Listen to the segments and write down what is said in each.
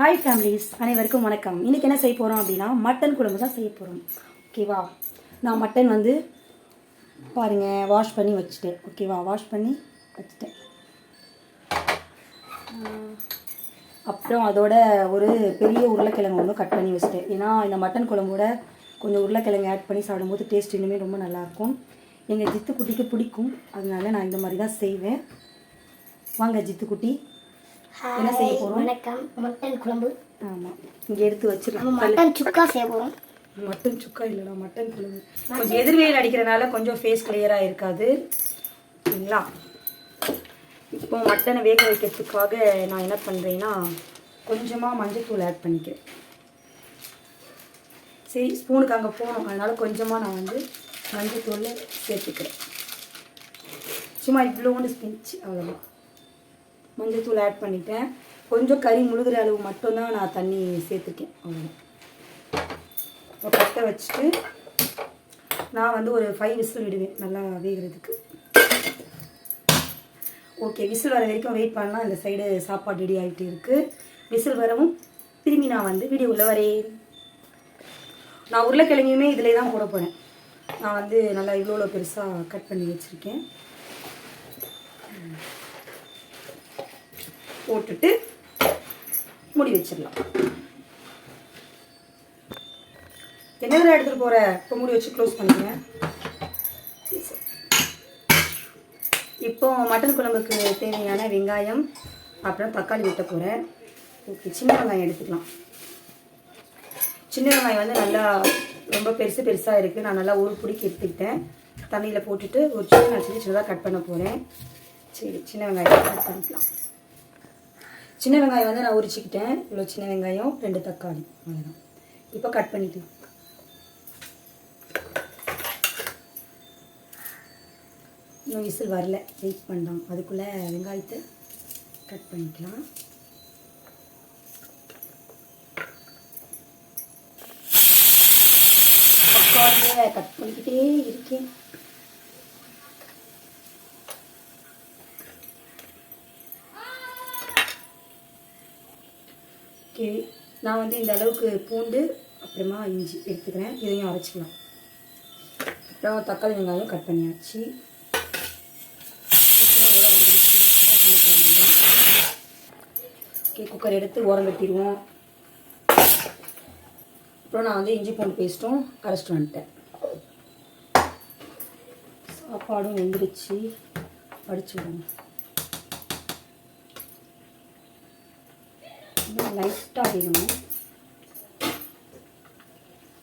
Hi families, அனைவருக்கும் வணக்கம். இன்றைக்கி என்ன செய்ய போகிறோம் அப்படின்னா மட்டன் குழம்பு தான் செய்ய போகிறோம். ஓகேவா? நான் மட்டன் பாருங்கள் வாஷ் பண்ணி வச்சுட்டேன். ஓகேவா? வாஷ் பண்ணி வச்சுட்டேன். அப்புறம் அதோட ஒரு பெரிய உருளைக்கிழங்கு ஒன்று கட் பண்ணி வச்சுட்டேன். ஏன்னா இந்த மட்டன் குழம்போட கொஞ்சம் உருளைக்கிழங்கு ஆட் பண்ணி சாப்பிடும்போது டேஸ்ட் இன்னுமே ரொம்ப நல்லாயிருக்கும். எங்கள் ஜித்து குட்டிக்கு பிடிக்கும், அதனால நான் இந்த மாதிரி தான் செய்வேன். வாங்க ஜித்து குட்டி, என்ன செய்ய போகிறோம்? வணக்கம். மட்டன் குழம்பு. ஆமாம், இங்கே எடுத்து வச்சுருக்கோம். மட்டன் சுக்கா செய்ய போகிறோம். மட்டன் சுக்கா இல்லைடா, மட்டன் குழம்பு. கொஞ்சம் எதிர்வெயில் அடிக்கிறனால கொஞ்சம் ஃபேஸ் கிளியராக இருக்காது. சரிங்களா? இப்போ மட்டனை வேக வைக்கிறதுக்காக நான் என்ன பண்ணுறேன்னா கொஞ்சமாக மஞ்சள்தூள் ஆட் பண்ணிக்கிறேன். சரி, ஸ்பூனுக்கு அங்கே போகணும், அதனால் கொஞ்சமாக நான் மஞ்சள்தூள் சேர்த்துக்கிறேன். சும்மா இவ்வளோண்டு ஸ்பிஞ்ச், அவ்வளோதான். மஞ்சள்தூள் ஆட் பண்ணிட்டேன். கொஞ்சம் கறி முழுகிற அளவு மட்டும்தான் நான் தண்ணி சேர்த்துக்கேன், அவ்வளோதான். இப்போ பட்டை வச்சுட்டு நான் ஒரு 5 விசில் விடுவேன் நல்லா வேகிறதுக்கு. ஓகே, விசில் வர வரைக்கும் வெயிட் பண்ணலாம். இந்த சைடு சாப்பாடு ரெடி ஆகிட்டு இருக்குது. விசில் வரவும் திரும்பி நான் வீடியோவில் வரேன். நான் உருளைக்கிழங்குமே இதிலே தான் போட போகிறேன். நான் நல்லா இவ்வளோ பெருசாக கட் பண்ணி வச்சுருக்கேன். போட்டுட்டு மூடி வச்சிடலாம். என்ன எடுத்துகிட்டு போகிற? இப்போ மூடி வச்சு க்ளோஸ் பண்ணிக்கிறேன். இப்போ மட்டன் குழம்புக்கு தேவையான வெங்காயம் அப்புறம் தக்காளி வெட்ட போகிறேன். ஓகே, சின்ன வெங்காயம் எடுத்துக்கலாம். சின்ன வெங்காயம் நல்லா ரொம்ப பெருசாக இருக்குது. நான் நல்லா ஒரு பிடிக்கி எடுத்துக்கிட்டேன். தண்ணியில் போட்டுட்டு ஒரு சின்னதாக கட் பண்ண போகிறேன். சரி, சின்ன வெங்காயம் கட் பண்ணிக்கலாம். சின்ன வெங்காயம் நான் உரிச்சிக்கிட்டேன். இவ்வளோ சின்ன வெங்காயம், 2 தக்காளி, அவ்வளோதான். இப்போ கட் பண்ணிக்கலாம். இன்னும் விசில் வரல, வெயிட் பண்ணலாம். அதுக்குள்ளே வெங்காயத்தை கட் பண்ணிக்கலாம். தக்காளியை கட் பண்ணிக்கிட்டே இருக்கேன். ஓகே, நான் இந்த அளவுக்கு பூண்டு அப்புறமா இஞ்சி எடுத்துக்கிறேன். இதையும் அரைச்சிக்கலாம். அப்புறம் தக்காளி வெங்காயம் கட் பண்ணியாச்சு. ஓகே, குக்கர் எடுத்து ஓரம் கட்டிடுவோம். அப்புறம் நான் இஞ்சி பூண்டு பேஸ்ட்டும் அரைச்சிட்டு வந்துட்டேன். சாப்பாடும் வெந்துடுச்சு, அடிச்சு விடுங்க. லைட்டாக அடிக்கணும்.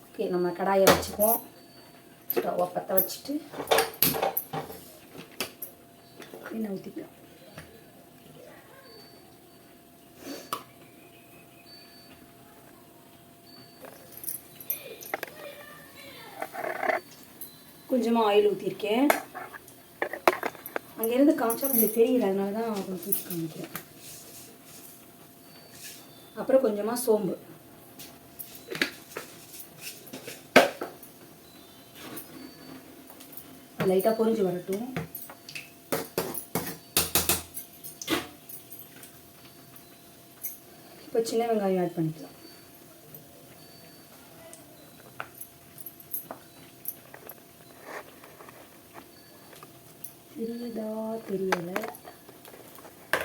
ஓகே, நம்ம கடாயை வச்சுக்குவோம். ஸ்டவ்வை பற்ற வச்சுட்டு எண்ணெய் ஊற்றிக்கலாம். கொஞ்சமாக ஆயில் ஊற்றிருக்கேன். அங்கேருந்து காமிச்சா கொஞ்சம் தெரியல, அதனால தான் கொஞ்சம் தூக்கி காமிக்கிறேன். அப்புறம் கொஞ்சமாக சோம்பு, லைட்டாக பொரிஞ்சு வரட்டும். இப்போ சின்ன வெங்காயம் ஆட் பண்ணிக்கலாம். தெரியுதா? தெரியலை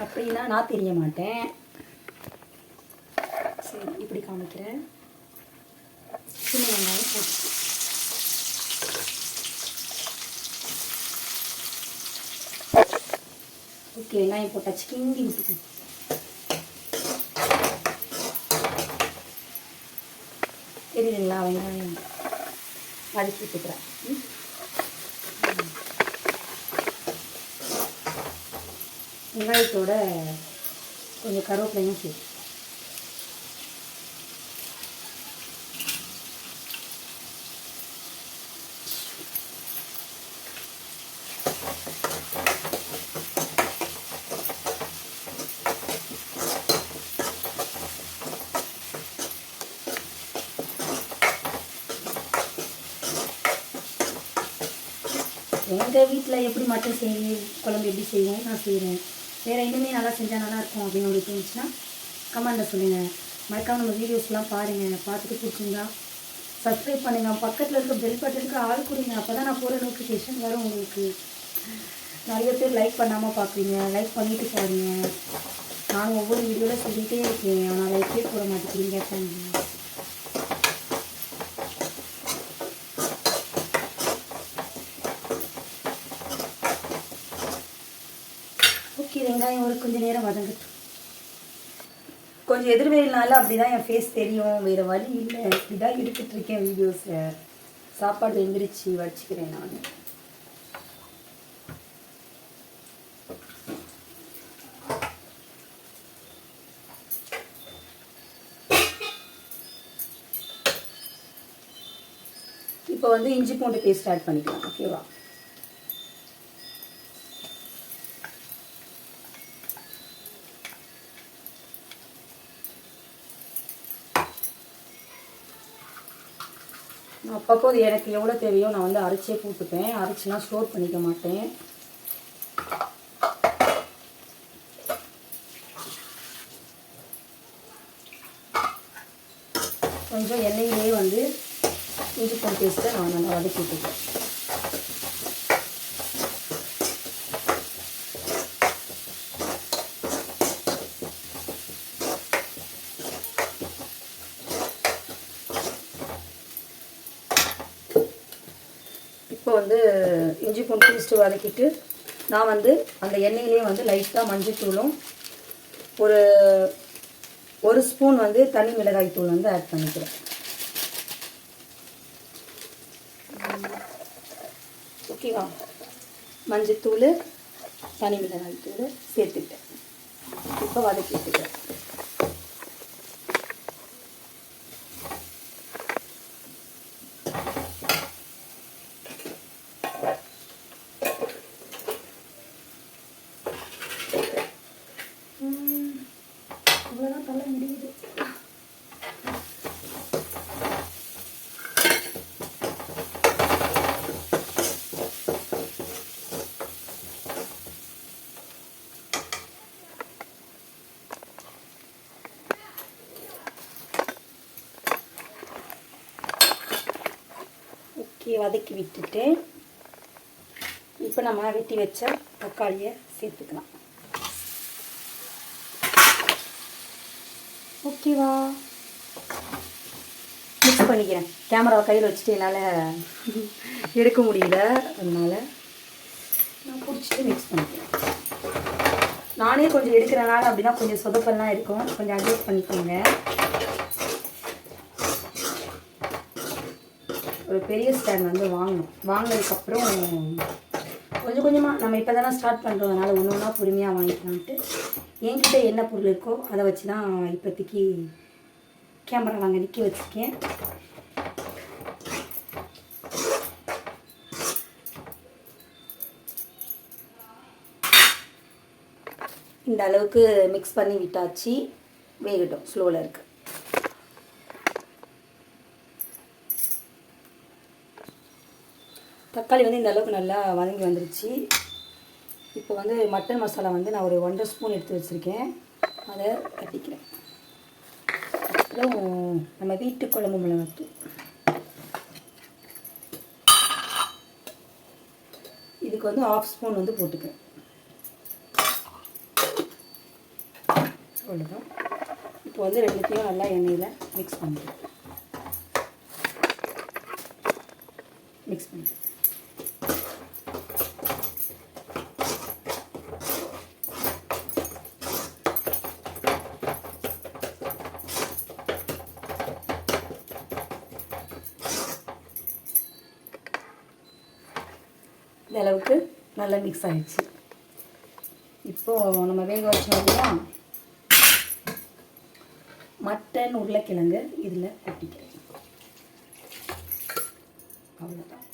அப்படின்னா நான் தெரிய மாட்டேன். சரி, இப்படி காமிக்கிறேன். சின்ன வெங்காயம் போட்டு ஓகே, வெங்காயம் போட்டாச்சு. கிண்டி விட்டுக்கணும். தெரியுதுங்களா? வெங்காயம் வதக்கி விட்டுக்கிறேன். வெங்காயத்தோட கொஞ்சம் கருவேப்பிலையும் சேர்த்து எங்கள் வீட்டில் எப்படி மட்டன் குழம்பு எப்படி செய்வோம் நான் செய்கிறேன். வேறு இன்னுமே நல்லா செஞ்சால் நல்லாயிருக்கும் அப்படின்னு உங்களுக்கு தோணுச்சுன்னா கமெண்ட்டில் சொல்லுங்கள். மறக்காம நம்ம வீடியோஸ்லாம் பாருங்கள். பார்த்துட்டு பிடிச்சிருந்தா சப்ஸ்கிரைப் பண்ணுங்கள். பக்கத்தில் இருக்க பெல் பட்டனுக்கு ஆள் கொடுங்க. அப்போ தான் நான் போகிற நோட்டிஃபிகேஷன் வரும் உங்களுக்கு. நிறைய பேர் லைக் பண்ணாமல் பார்க்குறீங்க. லைக் பண்ணிவிட்டு பாருங்கள். நானும் ஒவ்வொரு வீடியோவில் சொல்லிகிட்டே இருக்கேன், ஆனால் லைக்கே போட மாட்டேங்கிறீங்க. ஓகே, வெங்காயம் ஒரு கொஞ்சம் நேரம் வதங்கட்டும். கொஞ்சம் எதிர்வெயில்னால அப்படி தான் என் ஃபேஸ் தெரியும், வேறு வழி இல்லை. இப்படி தான் எடுத்துகிட்ருக்கேன் வீடியோஸை. சாப்பாடு எந்திரிச்சு வச்சுக்கிறேன் நான். இப்போ வந்து இஞ்சி பூண்டு பேஸ்ட் ஆட் பண்ணிக்கலாம். ஓகேவா? அப்பப்போ எனக்கு எவ்வளோ தேவையோ நான் வந்து அரைச்சே போட்டுப்பேன். அரைச்சிலாம் ஸ்டோர் பண்ணிக்க மாட்டேன். கொஞ்சம் எண்ணெயிலே வந்து இஞ்சி பூண்டு பேஸ்ட்டை நான் நல்லா வதக்கி விட்டுப்பேன். இப்போ வந்து இஞ்சி பூண்டு பேஸ்ட்டு வதக்கிட்டு நான் வந்து அந்த எண்ணெயிலே வந்து லைட்டாக மஞ்சள்தூளும் ஒரு ஸ்பூன் வந்து தனி மிளகாய் தூள் வந்து ஆட் பண்ணிக்கிறேன். ஓகேவா? மஞ்சத்தூள், தனி மிளகாய் தூள் சேர்த்துட்டேன். இப்போ வதக்கி விட்டுக்கிறேன். அவ்வளோதான், தலை முடியுது. ஓகே, வதக்கி விட்டுட்டு இப்போ நம்ம வெட்டி வச்ச தக்காளியை சேர்த்துக்கலாம். ஓகேவா? மிக்ஸ் பண்ணிக்கிறேன். கேமராவை கையில் வச்சுட்டு என்னால் எடுக்க முடியல, அதனால் நான் பிடிச்சிட்டு மிக்ஸ் பண்ணிக்கிறேன். நானே கொஞ்சம் எடுக்கிறனால அப்படின்னா கொஞ்சம் சொதப்பெல்லாம் இருக்கும், கொஞ்சம் அட்ஜஸ்ட் பண்ணிக்கோங்க. ஒரு பெரிய ஸ்டாண்ட் வந்து வாங்கினதுக்கப்புறம் கொஞ்சம் கொஞ்சமாக நம்ம இப்போ தானே ஸ்டார்ட் பண்ணுறதுனால ஒன்று ஒன்றா பொறுமையாக வாங்கிக்கலான்ட்டு என்கிட்ட என்ன பொருள் இருக்கோ அதை வச்சு தான் இப்போதைக்கு கேமரா வாங்க நிற்க வச்சுருக்கேன். இந்த அளவுக்கு மிக்ஸ் பண்ணி விட்டாச்சு. வேகட்டும், ஸ்லோவில் இருக்குது. தக்காளி வந்து இந்த அளவுக்கு நல்லா வதங்கி வந்துருச்சு. இப்போ வந்து மட்டன் மசாலா வந்து நான் ஒரு 1.5 ஸ்பூன் எடுத்து வச்சுருக்கேன், அதை கட்டிக்கிறேன். அப்புறம் நம்ம வீட்டு குழம்பு மிளகாத்தூள், இதுக்கு வந்து 1/2 ஸ்பூன் வந்து போட்டுக்கிறேன். அவ்வளோதான். இப்போ வந்து ரெண்டுத்தையும் நல்லா எண்ணெயில் மிக்ஸ் பண்ணிக்கிறேன். மிக்ஸ் பண்ணிக்கிறேன். இந்த அளவுக்கு நல்லா மிக்ஸ் ஆகிடுச்சு. இப்போது நம்ம வேக வச்சோம் இல்லையா மட்டன் உருளைக்கிழங்கு இதில் கொட்டிக்கிறேன். அவ்வளோதான்.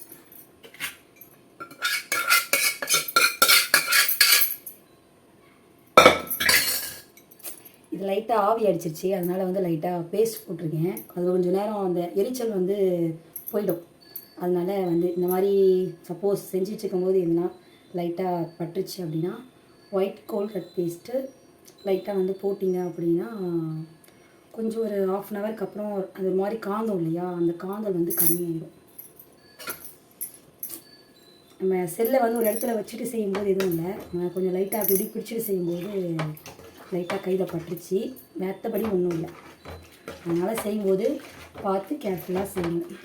இது லைட்டாக ஆவி அடிச்சிருச்சு, அதனால் வந்து லைட்டாக பேஸ்ட் போட்டிருக்கேன். அது கொஞ்சம் நேரம் அந்த எரிச்சல் வந்து போயிடும். அதனால் வந்து இந்த மாதிரி சப்போஸ் செஞ்சுட்டு இருக்கும்போது எதுனா லைட்டாக பட்டுருச்சு அப்படின்னா ஒயிட் கோல்கட் பேஸ்ட்டு லைட்டாக வந்து போட்டிங்க அப்படின்னா கொஞ்சம் ஒரு 1/2 அன் ஹவருக்கு அப்புறம் அது ஒரு மாதிரி காந்தம் இல்லையா, அந்த காந்தல் வந்து கம்மியாயிடும். நம்ம செல்லை வந்து ஒரு இடத்துல வச்சுட்டு செய்யும்போது எதுவும் இல்லை, நம்ம கொஞ்சம் லைட்டாக அப்படி இப்படி பிடிச்சிட்டு செய்யும்போது லைட்டாக கையில் பட்டுருச்சு, மற்றபடி ஒன்றும் இல்லை. அதனால் செய்யும்போது பார்த்து கேர்ஃபுல்லாக செய்யணும்.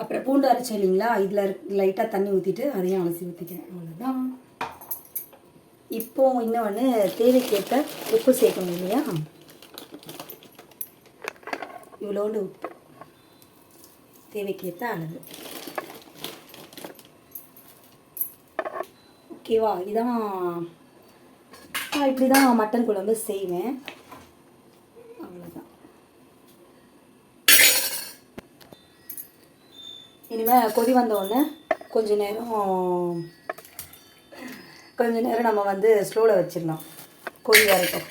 அப்புறம் பூண்டு அரைச்சி இல்லைங்களா, இதில் லைட்டாக தண்ணி ஊற்றிட்டு அதையும் அலசி ஊற்றிக்கிறேன், அவ்வளோதான். இப்போது இன்னொன்று தேவைக்கேற்ற உப்பு சேர்க்கணும் இல்லையா, இவ்வளோண்டு உப்பு தேவைக்கேற்ற அளவு. ஓகேவா, இதான் இப்படி தான் மட்டன் குழம்பு செய்வேன், அவ்வளோதான். இனிமேல் கொதி வந்தோடனே கொஞ்ச நேரம் நம்ம வந்து ஸ்லோவில் வச்சிடலாம், கொதி வரைக்கும்.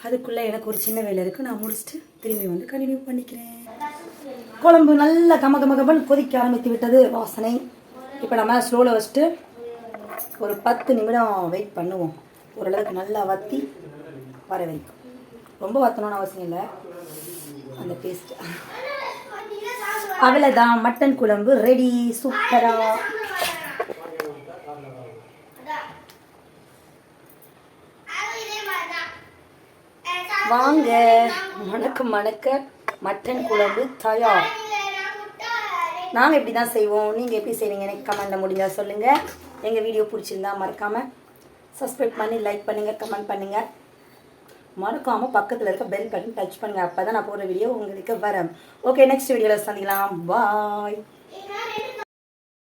அதுக்குள்ளே எனக்கு ஒரு சின்ன வேலை இருக்குது, நான் முடிச்சுட்டு திரும்பி வந்து கண்டினியூ பண்ணிக்கிறேன். குழம்பு நல்லா கமகமகமன்னு கொதிக்க ஆரம்பித்து விட்டது, வாசனை. இப்போ நம்ம ஸ்லோவில் வச்சுட்டு ஒரு 10 நிமிடம் வெயிட் பண்ணுவோம், ஓரளவுக்கு நல்லா வற்றி வர வைக்கும். ரொம்ப வற்றணும்னு அவசியம் இல்லை, அந்த பேஸ்ட்டு. அவ்வளோதான், மட்டன் குழம்பு ரெடி, சூப்பராக. வாங்க, மணக்க மட்டன் குழம்பு தயார். நாங்கள் இப்படி தான் செய்வோம், நீங்கள் எப்படி செய்வீங்க எனக்கு கமெண்ட்டில் முடிஞ்சால் சொல்லுங்கள். எங்கள் வீடியோ பிடிச்சிருந்தா மறக்காமல் சப்ஸ்கிரைப் பண்ணி லைக் பண்ணுங்கள், கமெண்ட் பண்ணுங்கள். மறக்காமல் பக்கத்தில் இருக்க பெல் பட்டன் டச் பண்ணுங்கள், அப்போ தான் நான் போடுற வீடியோ உங்களுக்கு வரேன். ஓகே, நெக்ஸ்ட் வீடியோவில் சந்திக்கலாம், பாய்.